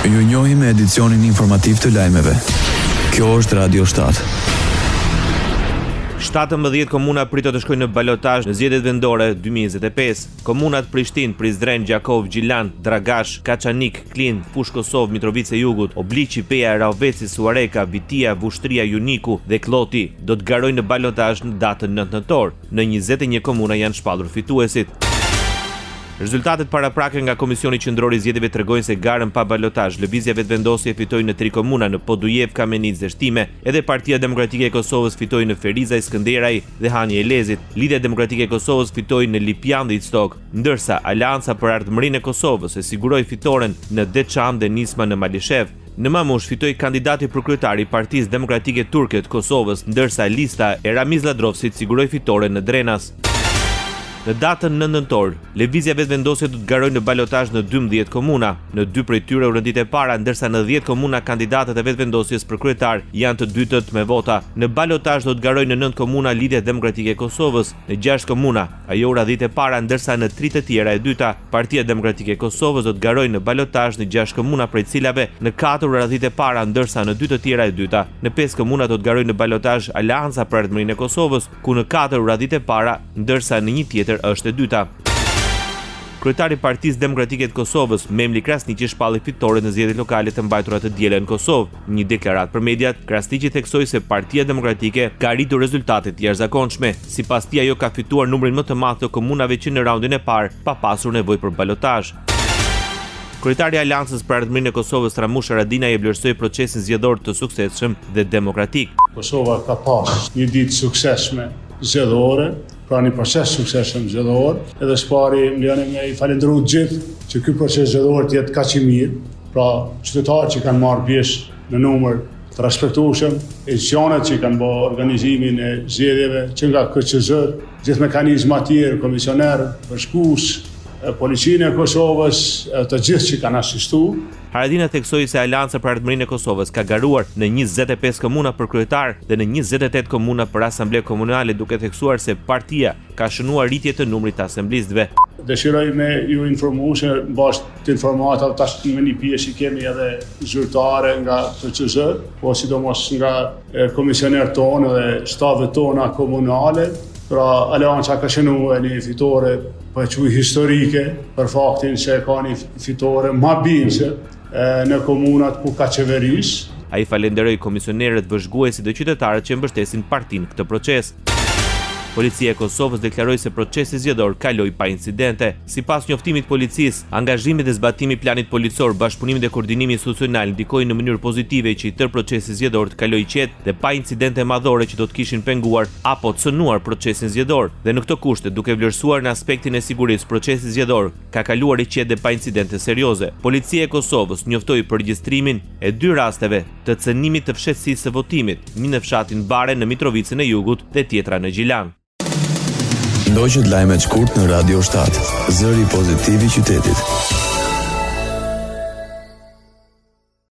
Ju njohim me edicionin informativ të lajmeve. Kjo është Radio 7. 17 komuna pritet të shkojnë në balotazh në zgjedhjet vendore 2025. Komunat Prishtinë, Prizren, Gjakov, Gjilan, Dragash, Kaçanik, Klin, Fushë Kosovë, Mitrovica e Jugut, Obliqi, Peja, Raveci, Suareka, Vitia, Vushtria, Juniku dhe Kloti do të garojnë në balotazh në datën 9 nëntor. Në 21 komuna janë shpallur fituesit. Rezultatet paraprake nga Komisioni Qendror i Zgjedhjeve tregojnë se garën pa balotazh lëvizja vetëvendosje fitoi në 3 komuna në Podujev, Kamenic dhe Shtime, edhe Partia Demokratike e Kosovës fitoi në Ferizaj, Skënderaj dhe Hani e Lezit, Lidhja Demokratike e Kosovës fitoi në Lipjan dhe Ictok, ndërsa Aleanca për Ardhmërinë e Kosovës e siguroi fitoren në Deçam dhe Nisma në Malishev. Në Mamush fitoi kandidati për kryetar i Partisë Demokratike Turke të Kosovës, ndërsa lista e Ramiz Ladrovsit siguroi fitoren në Drenas. Në datën 9 nëntor, lëvizja vetëvendosje do të garojë në balotazh në 12 komuna. Në 2 prej tyre u rendit e para, ndërsa në 10 komuna kandidatët e vetëvendosjes për kryetar janë të dytët me vota. Në balotazh do të garojë në 9 komuna Lidhja Demokratike e Kosovës, në 6 komuna ajo u radhit e para, ndërsa në 3 të tjera e dyta. Partia Demokratike e Kosovës do të garojë në balotazh në 6 komuna prej cilave në 4 u radhit e para, ndërsa në 2 të tjera e dyta. Në 5 komuna do të garojë në balotazh Aleanca për Ardhmërinë e Kosovës, ku në 4 u radhit e para, ndërsa në një tjetër është e dyta. Kryetari i Partisë Demokratike të Kosovës, Memli Krasniqi, shpalli fitore në zgjedhjet lokale të mbajtura të diela në Kosovë. Në një deklaratë për mediat, Krasniqi theksoi se Partia Demokratike ka arritur rezultate të jashtëzakonshme. Sipas tij, ajo ka fituar numrin më të madh të komunave që në raundin e parë pa pasur nevojë për balotazh. Kryetari i Aleancës për Ardhmërinë e Kosovës, Ramush Haradinaj, e vlerësoi procesin zgjedhor të suksesshëm dhe demokratik. Kosova ka pas një ditë suksesshme zgjedhore, pra një proces suksesshëm zgjedhor, edhe shpari më lejoni me i falendëru gjithë që ky proces zgjedhor të jetë kaq i mirë, pra qytetarët që kanë marrë pjesë në numër të respektueshëm, institucionet që kanë bërë organizimin e zgjedhjeve, që nga KQZ, gjithë mekanizmat tjerë, komisionerë, përshkues, Policinë e Kosovës, të gjithë që kanë asistuar. Haradinaj theksoi se Aleanca për Ardhmërinë e Kosovës ka garuar në 25 komuna për kryetar dhe në 28 komuna për asamble komunale, duke theksuar se partia ka shënuar rritje të numrit të asamblistëve. Dëshiroj me ju informu se bazë të informata tash me një pjesë kemi edhe zyrtare nga KQZ, po sidomos nga komisionerët tonë dhe stafet tona komunale. Pra Aleanca ka shënuar një fitore për quaj historike, për faktin se ka një fitore ma binse në komunat ku ka qeveris. Ai falenderoi komisionerët, vëzhguesit dhe qytetarët që mbështesin partinë këtë proces. Policia e Kosovës deklaroi se procesi zgjedhor kaloi pa incidente. Sipas njoftimit të policisë, angazhimi dhe zbatimi i planit policor, bashkëpunimi dhe koordinimi institucional ndikojnë në mënyrë pozitive që i tërë procesi zgjedhor të kalojë qetë dhe pa incidente madhore që do të kishin penguar apo të cënuar procesin zgjedhor. Dhe në këto kushte, duke vlerësuar në aspektin e sigurisë, procesi zgjedhor ka kaluar i qetë dhe pa incidente serioze. Policia e Kosovës njoftoi për regjistrimin e 2 rasteve të cënimit të fshehtësisë së votimit, një në fshatin Bare në Mitrovicën e Jugut dhe tjetra në Gjilan. Ndoqët lajmet shkurt në Radio 7, zëri pozitiv i qytetit.